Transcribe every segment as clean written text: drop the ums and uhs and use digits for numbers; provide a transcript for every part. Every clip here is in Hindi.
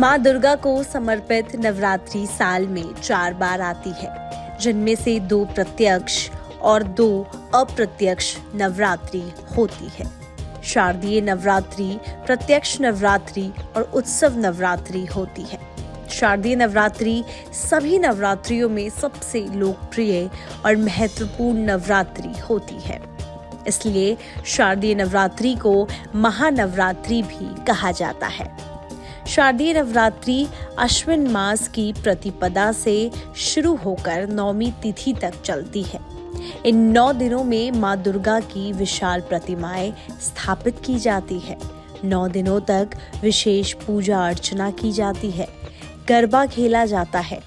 माँ दुर्गा को समर्पित नवरात्रि साल में 4 बार आती है, जिनमें से 2 प्रत्यक्ष और 2 अप्रत्यक्ष नवरात्रि होती है। शारदीय नवरात्रि, प्रत्यक्ष नवरात्रि और उत्सव नवरात्रि होती है। शारदीय नवरात्रि सभी नवरात्रियों में सबसे लोकप्रिय और महत्वपूर्ण नवरात्रि होती है। इसलिए शारदीय नवरात्रि को महानवरात्रि भी कहा जाता है। शारदीय नवरात्रि अश्विन मास की प्रतिपदा से शुरू होकर नौमी तिथि तक चलती है। इन 9 दिनों में माँ दुर्गा की विशाल प्रतिमाएं स्थापित की जाती है। 9 दिनों तक विशेष पूजा अर्चना की जाती है, गरबा खेला जाता है।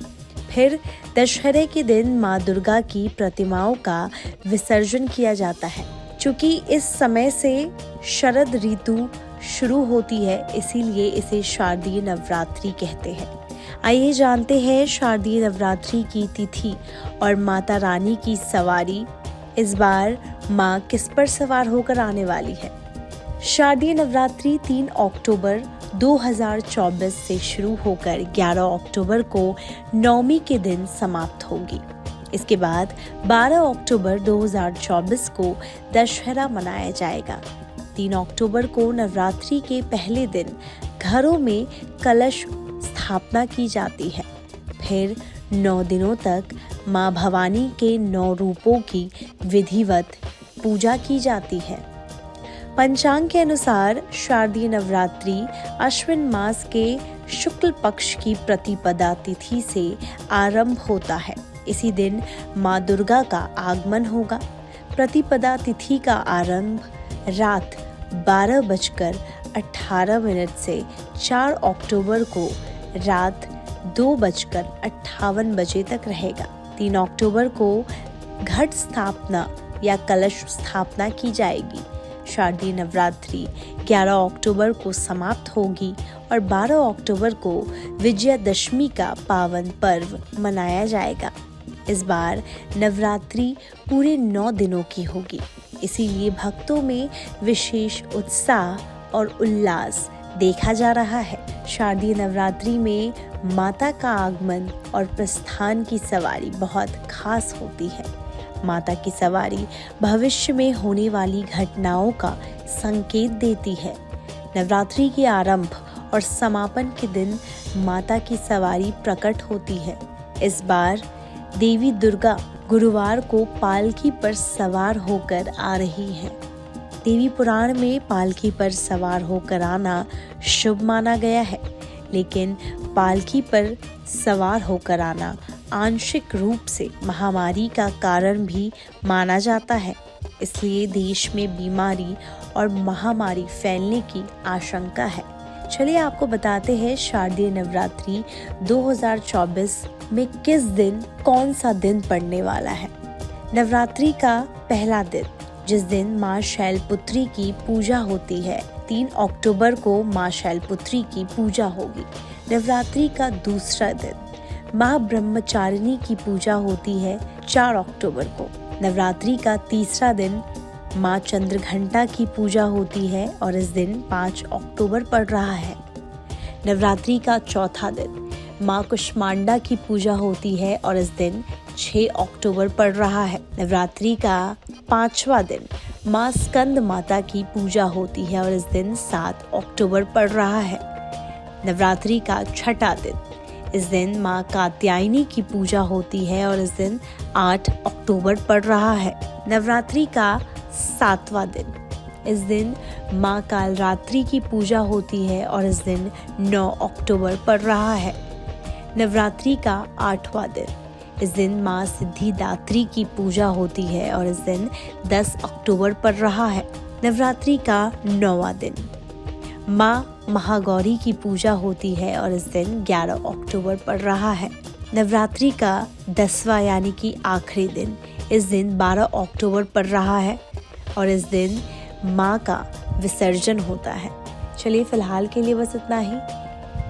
फिर दशहरे के दिन माँ दुर्गा की प्रतिमाओं का विसर्जन किया जाता है। चूंकि इस समय से शरद ऋतु शुरू होती है, इसीलिए इसे शारदीय नवरात्रि कहते हैं। आइए जानते हैं शारदीय नवरात्रि की तिथि और माता रानी की सवारी। इस बार माँ किस पर सवार होकर आने वाली है? शारदीय नवरात्रि 3 अक्टूबर 2024 से शुरू होकर 11 अक्टूबर को नौमी के दिन समाप्त होगी। इसके बाद 12 अक्टूबर 2024 को दशहरा मनाया जाएगा। 3 अक्टूबर को नवरात्रि के पहले दिन घरों में कलश स्थापना की जाती है। फिर 9 दिनों तक माँ भवानी के 9 रूपों की विधिवत पूजा की जाती है। पंचांग के अनुसार शारदीय नवरात्रि अश्विन मास के शुक्ल पक्ष की प्रतिपदा तिथि से आरंभ होता है। इसी दिन माँ दुर्गा का आगमन होगा। प्रतिपदा तिथि का आरंभ रात 12:18 से 4 अक्टूबर को रात 2:58 तक रहेगा। 3 अक्टूबर को घट स्थापना या कलश स्थापना की जाएगी। शारदीय नवरात्रि 11 अक्टूबर को समाप्त होगी और 12 अक्टूबर को विजयादशमी का पावन पर्व मनाया जाएगा। इस बार नवरात्रि पूरे 9 दिनों की होगी, इसीलिए भक्तों में विशेष उत्साह और उल्लास देखा जा रहा है। शारदीय नवरात्रि में माता का आगमन और प्रस्थान की सवारी बहुत खास होती है। माता की सवारी भविष्य में होने वाली घटनाओं का संकेत देती है। नवरात्रि के आरंभ और समापन के दिन माता की सवारी प्रकट होती है। इस बार देवी दुर्गा गुरुवार को पालकी पर सवार होकर आ रही है। देवी पुराण में पालकी पर सवार होकर आना शुभ माना गया है, लेकिन पालकी पर सवार होकर आना आंशिक रूप से महामारी का कारण भी माना जाता है। इसलिए देश में बीमारी और महामारी फैलने की आशंका है। चलिए आपको बताते हैं शारदीय नवरात्रि 2024 में किस दिन कौन सा दिन पड़ने वाला है। नवरात्रि का पहला दिन, जिस दिन माँ शैलपुत्री की पूजा होती है, 3 अक्टूबर को माँ शैलपुत्री की पूजा होगी। नवरात्रि का दूसरा दिन माँ ब्रह्मचारिणी की पूजा होती है 4 अक्टूबर को। नवरात्रि का तीसरा दिन माँ चंद्रघंटा की पूजा होती है और इस दिन 5 अक्टूबर पड़ रहा है। नवरात्रि का चौथा दिन माँ कुष्मांडा की पूजा होती है और इस दिन 6 अक्टूबर पड़ रहा है। नवरात्रि का 5वां दिन माँ स्कंद माता की पूजा होती है और इस दिन 7 अक्टूबर पड़ रहा है। नवरात्रि का छठा दिन, इस दिन माँ कात्यायनी की पूजा होती है और इस दिन 8 अक्टूबर पड़ रहा है। नवरात्रि का 7वां दिन, इस दिन माँ कालरात्रि की पूजा होती है और इस दिन 9 अक्टूबर पड़ रहा है। नवरात्रि का 8वां दिन, इस दिन माँ सिद्धिदात्री की पूजा होती है और इस दिन 10 अक्टूबर पड़ रहा है। नवरात्रि का 9वां दिन माँ महागौरी की पूजा होती है और इस दिन 11 अक्टूबर पड़ रहा है। नवरात्रि का 10वां यानी कि आखिरी दिन, इस दिन 12 अक्टूबर पड़ रहा है और इस दिन माँ का विसर्जन होता है। चलिए फिलहाल के लिए बस इतना ही।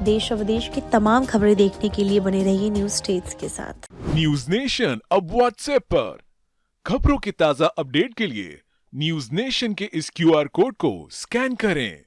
देश और विदेश की तमाम खबरें देखने के लिए बने रहिए न्यूज स्टेट्स के साथ। न्यूज नेशन अब व्हाट्सएप पर खबरों की ताजा अपडेट के लिए न्यूज नेशन के इस QR कोड को स्कैन करें।